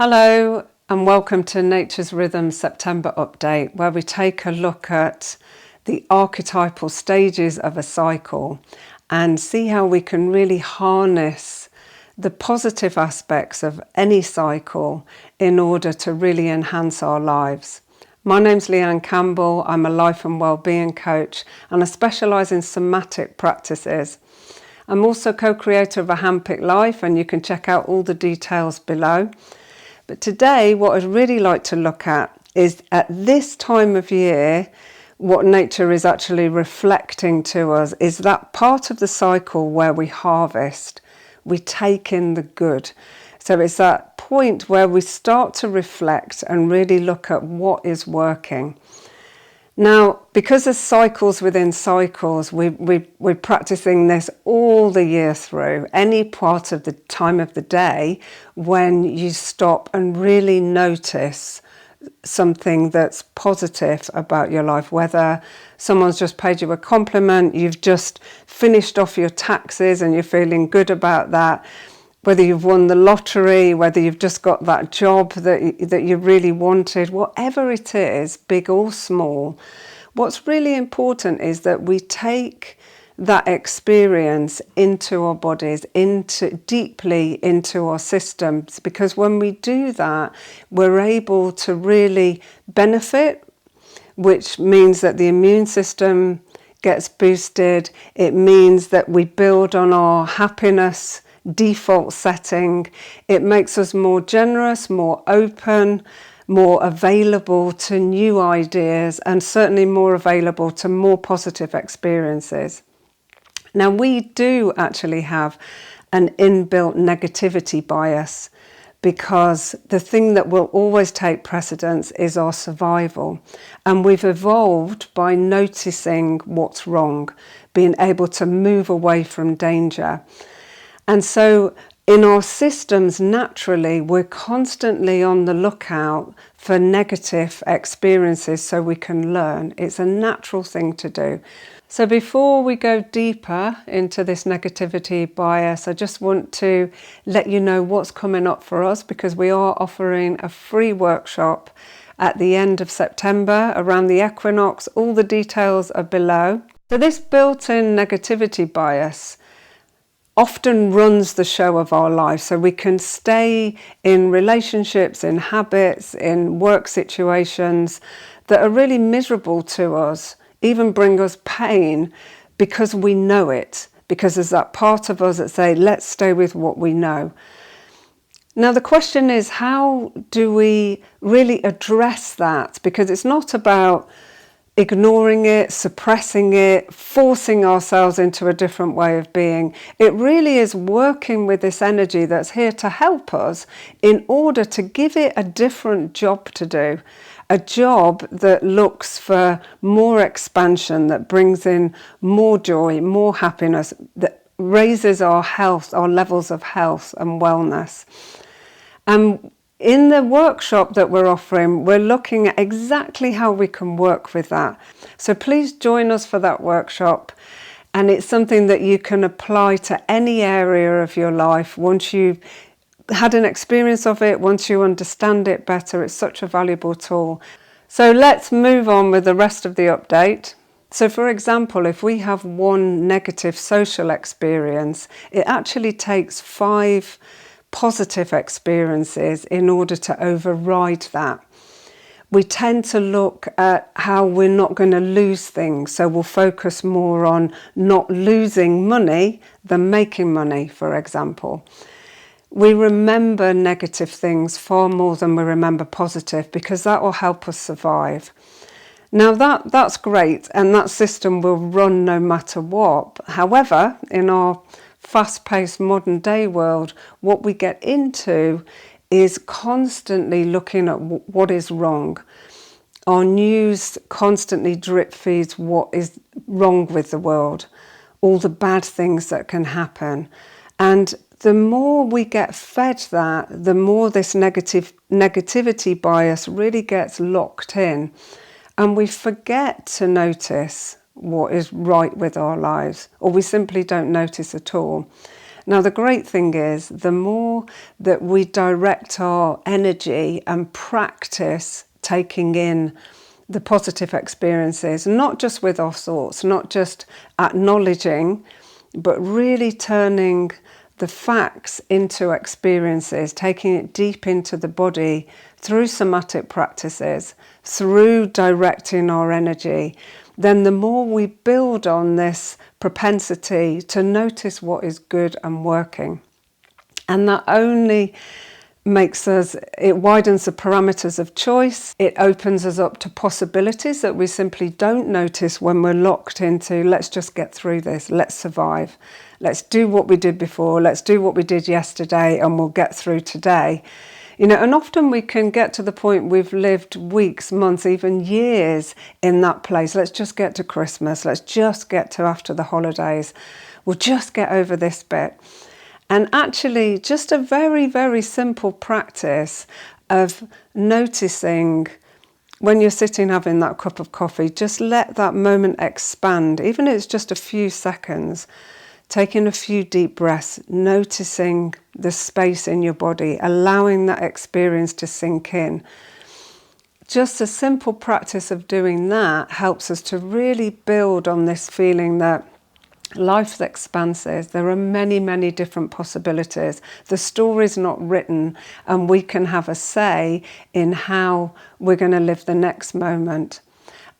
Hello and welcome to Nature's Rhythm September update, where we take a look at the archetypal stages of a cycle and see how we can really harness the positive aspects of any cycle in order to really enhance our lives. My name's Leanne Campbell. I'm a life and wellbeing coach and I specialise in somatic practices. I'm also co-creator of a Handpicked life, and you can check out all the details below. But today, what I'd really like to look at is at this time of year, what nature is actually reflecting to us is that part of the cycle where we harvest, we take in the good. So it's that point where we start to reflect and really look at what is working. Now, because there's cycles within cycles, we're practicing this all the year through. Any part of the time of the day when you stop and really notice something that's positive about your life, whether someone's just paid you a compliment, you've just finished off your taxes and you're feeling good about that, whether you've won the lottery, whether you've just got that job that you really wanted, whatever it is, big or small, what's really important is that we take that experience into our bodies, deeply into our systems, because when we do that, we're able to really benefit, which means that the immune system gets boosted. It means that we build on our happiness default setting. It makes us more generous, more open, more available to new ideas, and certainly more available to more positive experiences. Now, we do actually have an inbuilt negativity bias, because the thing that will always take precedence is our survival. And we've evolved by noticing what's wrong, being able to move away from danger. And so in our systems, naturally, we're constantly on the lookout for negative experiences so we can learn. It's a natural thing to do. So before we go deeper into this negativity bias, I just want to let you know what's coming up for us, because we are offering a free workshop at the end of September around the equinox. All the details are below. So this built-in negativity bias often runs the show of our life, so we can stay in relationships, in habits, in work situations that are really miserable to us, even bring us pain, because we know it, because there's that part of us that say, let's stay with what we know. Now the question is, how do we really address that? Because it's not about ignoring it, suppressing it, forcing ourselves into a different way of being. It really is working with this energy that's here to help us in order to give it a different job to do. A job that looks for more expansion, that brings in more joy, more happiness, that raises our health, our levels of health and wellness. And in the workshop that we're offering, we're looking at exactly how we can work with that. So please join us for that workshop. And it's something that you can apply to any area of your life. Once you've had an experience of it, once you understand it better, it's such a valuable tool. So let's move on with the rest of the update. So for example, if we have one negative social experience, it actually takes 5 positive experiences in order to override that. We tend to look at how we're not going to lose things, so we'll focus more on not losing money than making money, for example. We remember negative things far more than we remember positive, because that will help us survive. Now that's great, and that system will run no matter what. However, in our fast-paced modern day world, what we get into is constantly looking at what is wrong. Our news constantly drip feeds what is wrong with the world, all the bad things that can happen. And the more we get fed that, the more this negativity bias really gets locked in, and we forget to notice what is right with our lives, or we simply don't notice at all. Now, the great thing is, the more that we direct our energy and practice taking in the positive experiences, not just with our thoughts, not just acknowledging, but really turning the facts into experiences, taking it deep into the body through somatic practices, through directing our energy, then the more we build on this propensity to notice what is good and working. And that only makes us, it widens the parameters of choice. It opens us up to possibilities that we simply don't notice when we're locked into, let's just get through this, let's survive, let's do what we did before, let's do what we did yesterday, and we'll get through today. And often we can get to the point we've lived weeks, months, even years in that place. Let's just get to Christmas. Let's just get to after the holidays. We'll just get over this bit. And actually, just a very, very simple practice of noticing when you're sitting having that cup of coffee, just let that moment expand, even if it's just a few seconds. Taking a few deep breaths, noticing the space in your body, allowing that experience to sink in. Just a simple practice of doing that helps us to really build on this feeling that life's expansive. There are many, many different possibilities. The story's not written, and we can have a say in how we're going to live the next moment.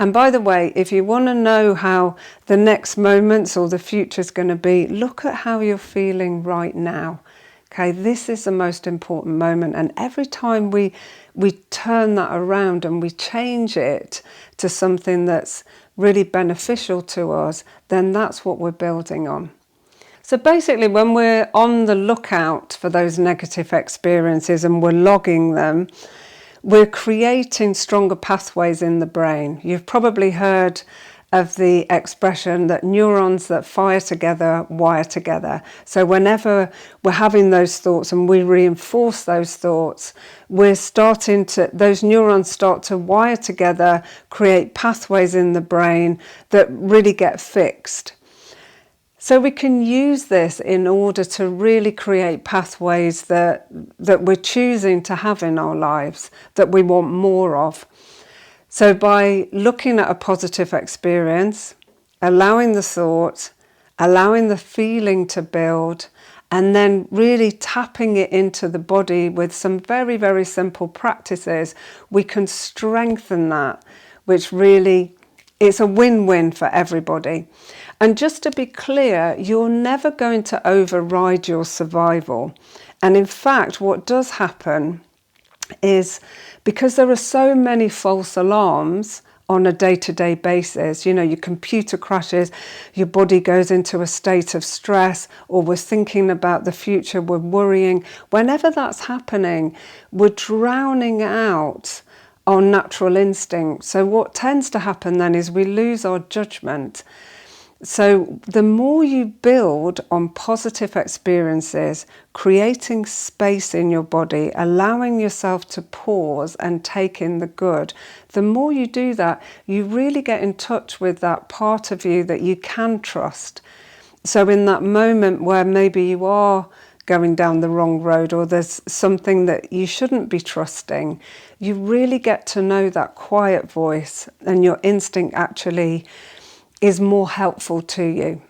And by the way, if you want to know how the next moments or the future is going to be, look at how you're feeling right now. Okay, this is the most important moment. And every time we turn that around and we change it to something that's really beneficial to us, then that's what we're building on. So basically, when we're on the lookout for those negative experiences and we're logging them, we're creating stronger pathways in the brain. You've probably heard of the expression that neurons that fire together wire together. So whenever we're having those thoughts and we reinforce those thoughts, those neurons start to wire together, create pathways in the brain that really get fixed. So we can use this in order to really create pathways that we're choosing to have in our lives, that we want more of. So by looking at a positive experience, allowing the thought, allowing the feeling to build, and then really tapping it into the body with some very, very simple practices, we can strengthen that, which really, it's a win-win for everybody. And just to be clear, you're never going to override your survival. And in fact, what does happen is, because there are so many false alarms on a day-to-day basis, your computer crashes, your body goes into a state of stress, or we're thinking about the future, we're worrying. Whenever that's happening, we're drowning out our natural instinct. So what tends to happen then is we lose our judgment. So the more you build on positive experiences, creating space in your body, allowing yourself to pause and take in the good, the more you do that, you really get in touch with that part of you that you can trust. So in that moment where maybe you are going down the wrong road, or there's something that you shouldn't be trusting, you really get to know that quiet voice, and your instinct actually is more helpful to you.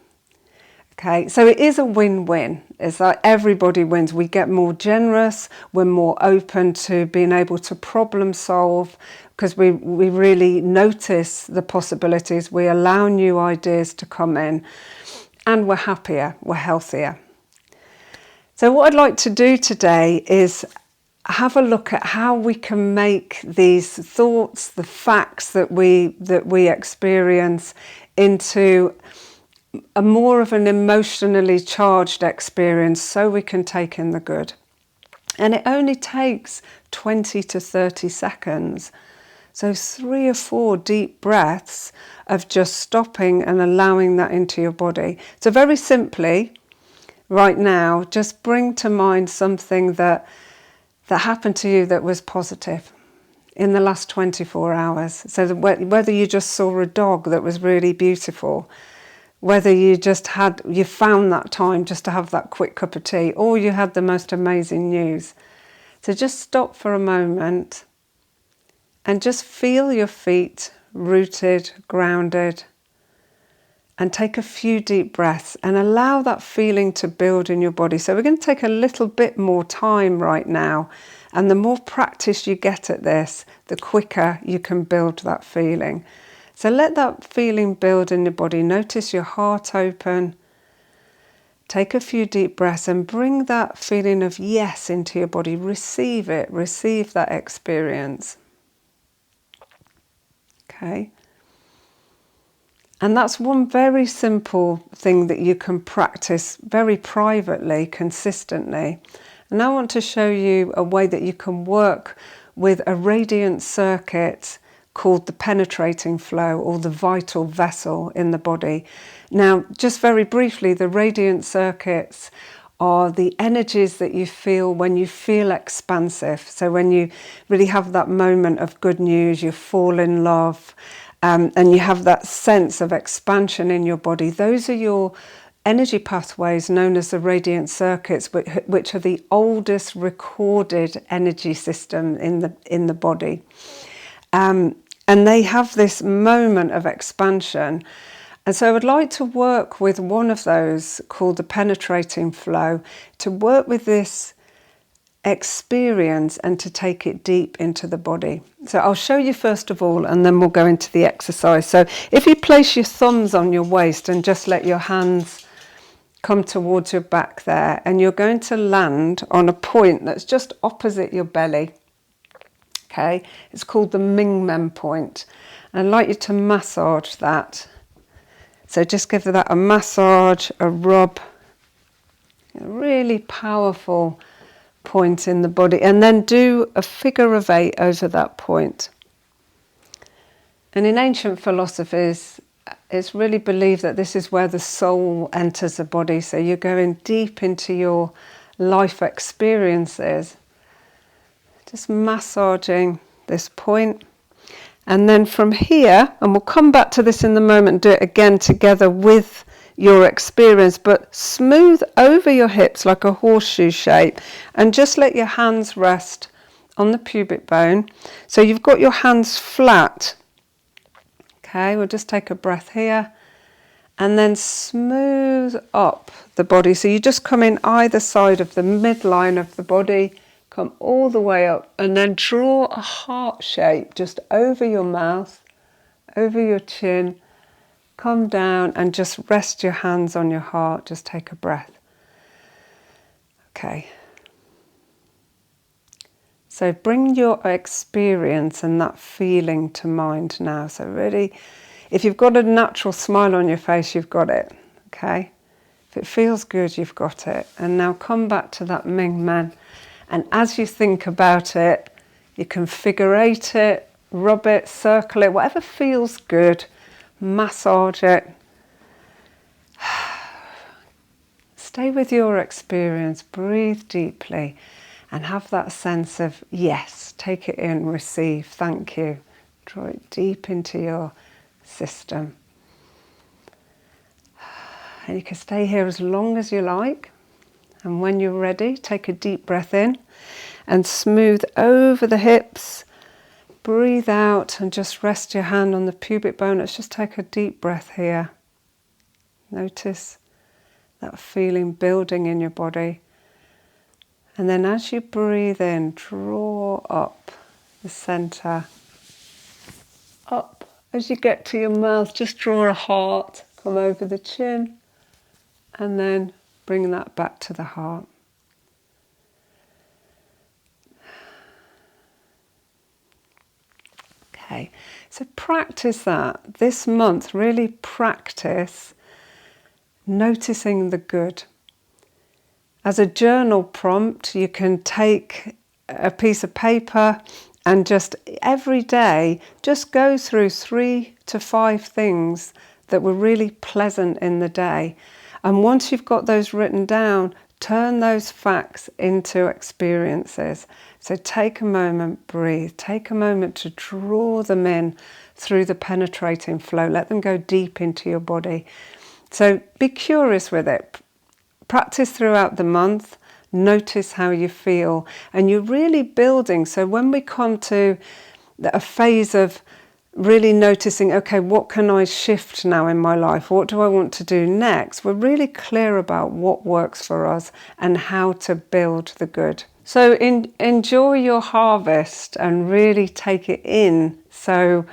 Okay, so it is a win-win. It's like everybody wins. We get more generous, we're more open to being able to problem solve, because we really notice the possibilities, we allow new ideas to come in, and we're happier, we're healthier. So what I'd like to do today is have a look at how we can make these thoughts, the facts that we experience, into a more of an emotionally charged experience, so we can take in the good. And it only takes 20 to 30 seconds. So 3 or 4 deep breaths of just stopping and allowing that into your body. So very simply, right now, just bring to mind something that happened to you that was positive in the last 24 hours. So whether you just saw a dog that was really beautiful, Whether you found that time just to have that quick cup of tea, or you had the most amazing news. So just stop for a moment and just feel your feet rooted, grounded, and take a few deep breaths and allow that feeling to build in your body. So we're going to take a little bit more time right now, and the more practice you get at this, the quicker you can build that feeling. So let that feeling build in your body. Notice your heart open. Take a few deep breaths and bring that feeling of yes into your body. Receive it. Receive that experience. Okay. And that's one very simple thing that you can practice very privately, consistently. And I want to show you a way that you can work with a radiant circuit called the penetrating flow, or the vital vessel in the body. Now, just very briefly, the radiant circuits are the energies that you feel when you feel expansive. So when you really have that moment of good news, you fall in love, and you have that sense of expansion in your body. Those are your energy pathways known as the radiant circuits, which are the oldest recorded energy system in the body. And they have this moment of expansion. And so I would like to work with one of those called the penetrating flow, to work with this experience and to take it deep into the body. So I'll show you first of all, and then we'll go into the exercise. So if you place your thumbs on your waist and just let your hands come towards your back there, and you're going to land on a point that's just opposite your belly. Okay, it's called the Ming Men point. And I'd like you to massage that. So just give that a massage, a rub, a really powerful point in the body, and then do a figure of 8 over that point. And in ancient philosophies, it's really believed that this is where the soul enters the body. So you're going deep into your life experiences, just massaging this point. And then from here, and we'll come back to this in the moment and do it again together with your experience, but smooth over your hips like a horseshoe shape, and just let your hands rest on the pubic bone. So you've got your hands flat. Okay, we'll just take a breath here, and then smooth up the body. So you just come in either side of the midline of the body, come all the way up, and then draw a heart shape just over your mouth, over your chin. Come down and just rest your hands on your heart. Just take a breath. Okay. So bring your experience and that feeling to mind now. So really, if you've got a natural smile on your face, you've got it. Okay. If it feels good, you've got it. And now come back to that Ming Men. And as you think about it, you can figure 8 it, rub it, circle it, whatever feels good. Massage it. Stay with your experience, breathe deeply, and have that sense of yes, take it in, receive, thank you. Draw it deep into your system. And you can stay here as long as you like. And when you're ready, take a deep breath in and smooth over the hips. Breathe out and just rest your hand on the pubic bone. Let's just take a deep breath here. Notice that feeling building in your body. And then as you breathe in, draw up the center. Up. As you get to your mouth, just draw a heart. Come over the chin. And then bring that back to the heart. Okay, so practice that this month. Really practice noticing the good. As a journal prompt, you can take a piece of paper and just every day just go through 3 to 5 things that were really pleasant in the day. And once you've got those written down, turn those facts into experiences. So take a moment, breathe. Take a moment to draw them in through the penetrating flow. Let them go deep into your body. So be curious with it. Practice throughout the month. Notice how you feel, and you're really building. So when we come to a phase of really noticing, okay, what can I shift now in my life? What do I want to do next? We're really clear about what works for us and how to build the good. So enjoy your harvest and really take it in. So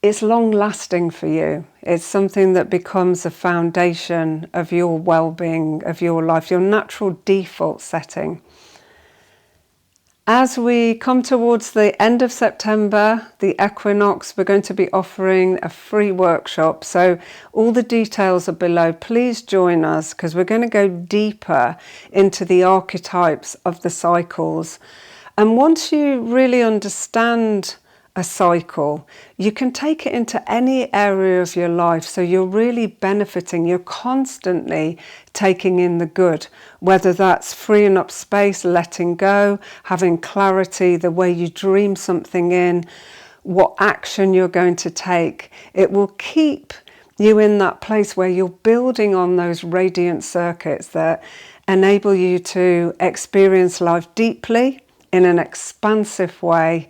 it's long lasting for you. It's something that becomes a foundation of your well-being, of your life, your natural default setting. As we come towards the end of September, the equinox, we're going to be offering a free workshop. So all the details are below. Please join us, because we're going to go deeper into the archetypes of the cycles. And once you really understand a cycle, you can take it into any area of your life, so you're really benefiting. You're constantly taking in the good, whether that's freeing up space, letting go, having clarity, the way you dream something in, what action you're going to take. It will keep you in that place where you're building on those radiant circuits that enable you to experience life deeply in an expansive way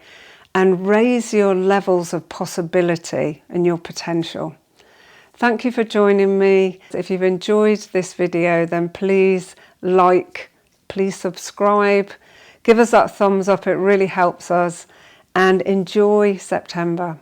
and raise your levels of possibility and your potential. Thank you for joining me. If you've enjoyed this video, then please like, please subscribe, give us that thumbs up, it really helps us, and enjoy September.